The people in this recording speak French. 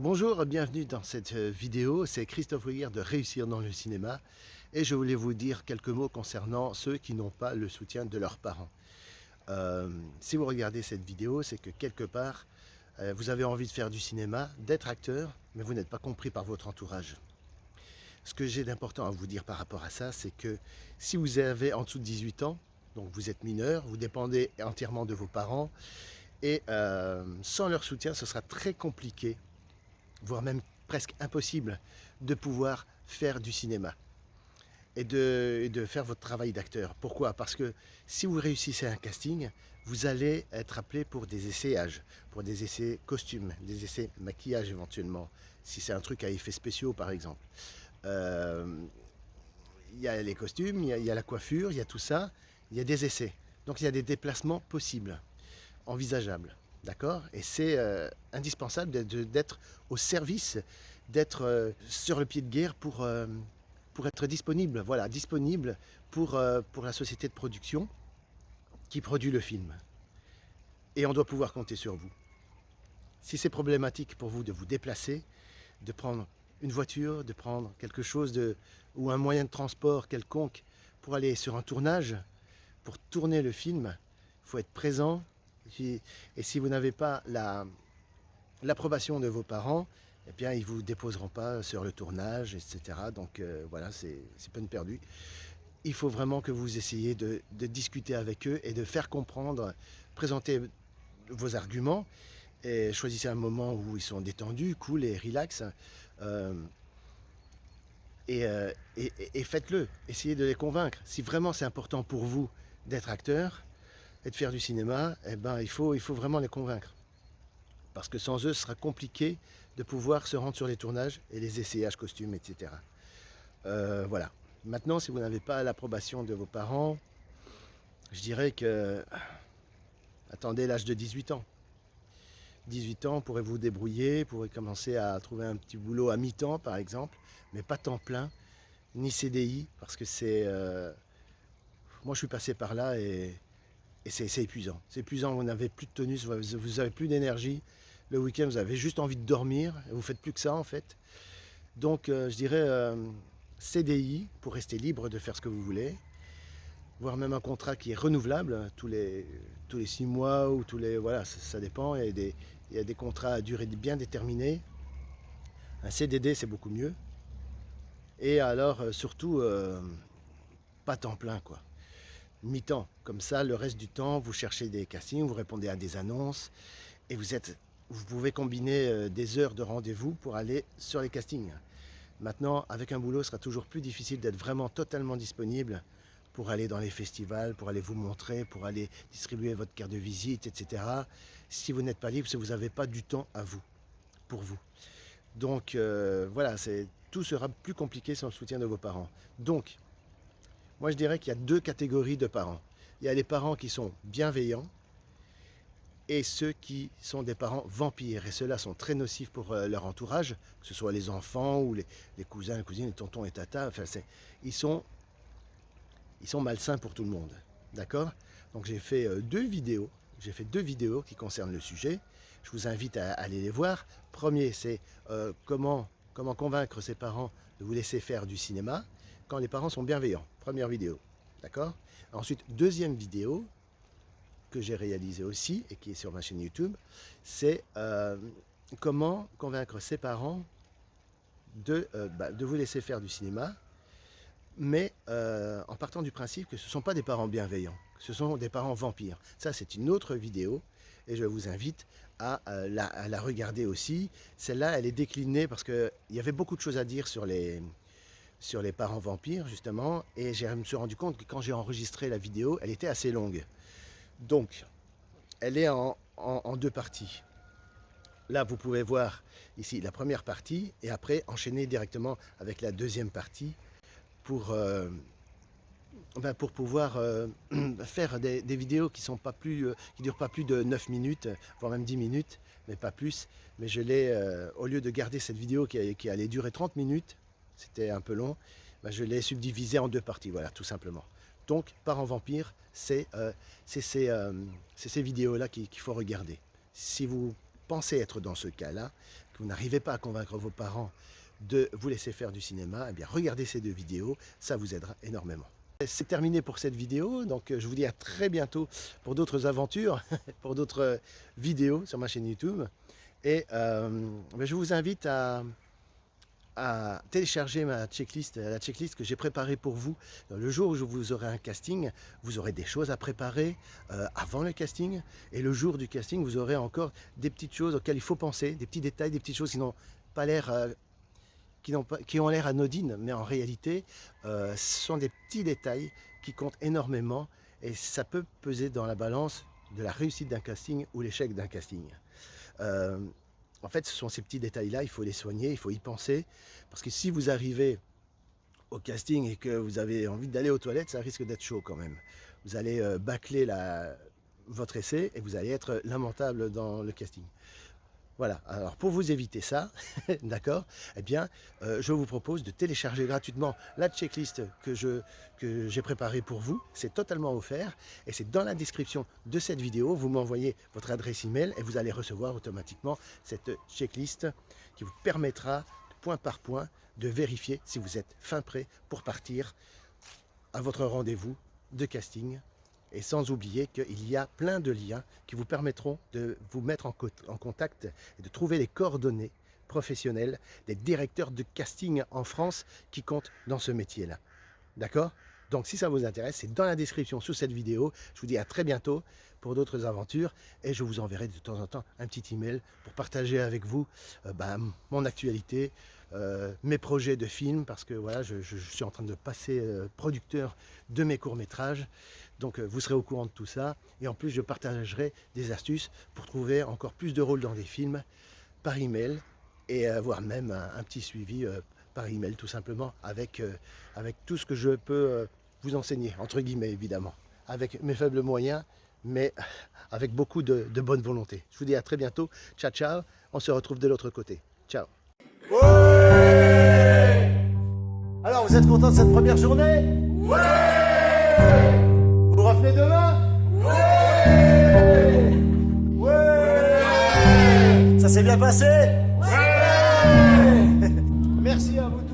Bonjour, bienvenue dans cette vidéo, c'est Christophe Weger de Réussir dans le cinéma et je voulais vous dire quelques mots concernant ceux qui n'ont pas le soutien de leurs parents. Si vous regardez cette vidéo, c'est que quelque part, vous avez envie de faire du cinéma, d'être acteur, mais vous n'êtes pas compris par votre entourage. Ce que j'ai d'important à vous dire par rapport à ça, c'est que si vous avez en dessous de 18 ans, donc vous êtes mineur, vous dépendez entièrement de vos parents et sans leur soutien, ce sera très compliqué, voire même presque impossible, de pouvoir faire du cinéma et de faire votre travail d'acteur. Pourquoi? Parce que si vous réussissez un casting, vous allez être appelé pour des essayages, pour des essais costumes, des essais maquillage éventuellement, si c'est un truc à effets spéciaux par exemple. Euh, Il y a les costumes, il y a la coiffure, il y a tout ça, il y a des essais. Donc il y a des déplacements possibles, envisageables. D'accord? Et c'est indispensable d'être au service, d'être sur le pied de guerre pour être disponible, voilà, disponible pour la société de production qui produit le film. Et on doit pouvoir compter sur vous. Si c'est problématique pour vous de vous déplacer, de prendre une voiture, de prendre quelque chose ou un moyen de transport quelconque pour aller sur un tournage, pour tourner le film, il faut être présent. Et si vous n'avez pas l'approbation de vos parents, eh bien, ils ne vous déposeront pas sur le tournage, etc. Donc voilà, c'est peine perdue. Il faut vraiment que vous essayiez de discuter avec eux et de faire comprendre, présenter vos arguments et choisissez un moment où ils sont détendus, cool et relax. Euh, et faites-le, essayez de les convaincre. Si vraiment c'est important pour vous d'être acteur et de faire du cinéma, eh ben, il faut vraiment les convaincre. Parce que sans eux, ce sera compliqué de pouvoir se rendre sur les tournages et les essayages costumes, etc. Voilà. Maintenant, si vous n'avez pas l'approbation de vos parents, je dirais que attendez l'âge de 18 ans. 18 ans, pourrez vous débrouiller, pourrez commencer à trouver un petit boulot à mi-temps, par exemple, mais pas temps plein, ni CDI, parce que c'est... moi, je suis passé par là et c'est épuisant. C'est épuisant, vous n'avez plus de tonus, vous n'avez plus d'énergie. Le week-end, vous avez juste envie de dormir, et vous faites plus que ça, en fait. Donc, je dirais CDI, pour rester libre de faire ce que vous voulez, voire même un contrat qui est renouvelable tous les 6 mois ou tous les... Voilà, ça dépend. Il y a des contrats à durée bien déterminée. Un CDD, c'est beaucoup mieux. Et alors, surtout, pas temps plein, quoi. Mi-temps. Comme ça, le reste du temps, vous cherchez des castings, vous répondez à des annonces et vous pouvez combiner des heures de rendez-vous pour aller sur les castings. Maintenant, avec un boulot, ce sera toujours plus difficile d'être vraiment totalement disponible pour aller dans les festivals, pour aller vous montrer, pour aller distribuer votre carte de visite, etc. Si vous n'êtes pas libre, c'est que vous n'avez pas du temps à vous, pour vous. Donc voilà, tout sera plus compliqué sans le soutien de vos parents. Donc, moi je dirais qu'il y a deux catégories de parents. Il y a les parents qui sont bienveillants et ceux qui sont des parents vampires. Et ceux-là sont très nocifs pour leur entourage, que ce soit les enfants ou les cousins, les cousines, les tontons et tatas. Enfin, ils sont malsains pour tout le monde. D'accord? Donc j'ai fait deux vidéos. J'ai fait deux vidéos qui concernent le sujet. Je vous invite à aller les voir. Premier, c'est comment convaincre ses parents de vous laisser faire du cinéma quand les parents sont bienveillants. Première vidéo. D'accord? Ensuite, deuxième vidéo que j'ai réalisée aussi et qui est sur ma chaîne YouTube, c'est comment convaincre ses parents de vous laisser faire du cinéma, mais en partant du principe que ce ne sont pas des parents bienveillants, que ce sont des parents vampires. Ça, c'est une autre vidéo et je vous invite à la regarder aussi. Celle-là, elle est déclinée parce qu'il y avait beaucoup de choses à dire sur les parents vampires, justement, et je me suis rendu compte que quand j'ai enregistré la vidéo, elle était assez longue. Donc, elle est en deux parties. Là, vous pouvez voir ici la première partie et après enchaîner directement avec la deuxième partie pour, pour pouvoir faire des vidéos qui sont pas plus, qui durent pas plus de 9 minutes, voire même 10 minutes, mais pas plus. Mais je l'ai, au lieu de garder cette vidéo qui allait durer 30 minutes, c'était un peu long, ben je l'ai subdivisée en deux parties, voilà, tout simplement. Donc, Parents Vampires, c'est ces vidéos-là qu'il faut regarder. Si vous pensez être dans ce cas-là, que vous n'arrivez pas à convaincre vos parents de vous laisser faire du cinéma, eh bien regardez ces 2 vidéos, ça vous aidera énormément. C'est terminé pour cette vidéo, donc je vous dis à très bientôt pour d'autres aventures, pour d'autres vidéos sur ma chaîne YouTube. Et je vous invite à télécharger ma checklist, la checklist que j'ai préparée pour vous. Le jour où vous aurez un casting, vous aurez des choses à préparer avant le casting. Et le jour du casting, vous aurez encore des petites choses auxquelles il faut penser, des petits détails, des petites choses qui n'ont pas l'air... qui ont l'air anodines, mais en réalité, ce sont des petits détails qui comptent énormément et ça peut peser dans la balance de la réussite d'un casting ou l'échec d'un casting. En fait, ce sont ces petits détails-là, il faut les soigner, il faut y penser, parce que si vous arrivez au casting et que vous avez envie d'aller aux toilettes, ça risque d'être chaud quand même. Vous allez bâcler votre essai et vous allez être lamentable dans le casting. Voilà, alors pour vous éviter ça, d'accord, eh bien, je vous propose de télécharger gratuitement la checklist que j'ai préparée pour vous. C'est totalement offert et c'est dans la description de cette vidéo. Vous m'envoyez votre adresse email et vous allez recevoir automatiquement cette checklist qui vous permettra, point par point, de vérifier si vous êtes fin prêt pour partir à votre rendez-vous de casting. Et sans oublier qu'il y a plein de liens qui vous permettront de vous mettre en contact et de trouver les coordonnées professionnelles des directeurs de casting en France qui comptent dans ce métier-là. D'accord? Donc si ça vous intéresse, c'est dans la description sous cette vidéo. Je vous dis à très bientôt pour d'autres aventures et je vous enverrai de temps en temps un petit email pour partager avec vous mon actualité, mes projets de films, parce que voilà, je suis en train de passer producteur de mes courts-métrages. Donc vous serez au courant de tout ça. Et en plus, je partagerai des astuces pour trouver encore plus de rôles dans des films par email et avoir même un petit suivi par email tout simplement avec tout ce que je peux vous enseigner, entre guillemets évidemment, avec mes faibles moyens, mais avec beaucoup de bonne volonté. Je vous dis à très bientôt. Ciao, ciao. On se retrouve de l'autre côté. Ciao. Ouais. Alors, vous êtes content de cette première journée? Ouais. Vous revenez demain? Ouais. Ouais. Ça s'est bien passé? Ouais. Merci à vous tous.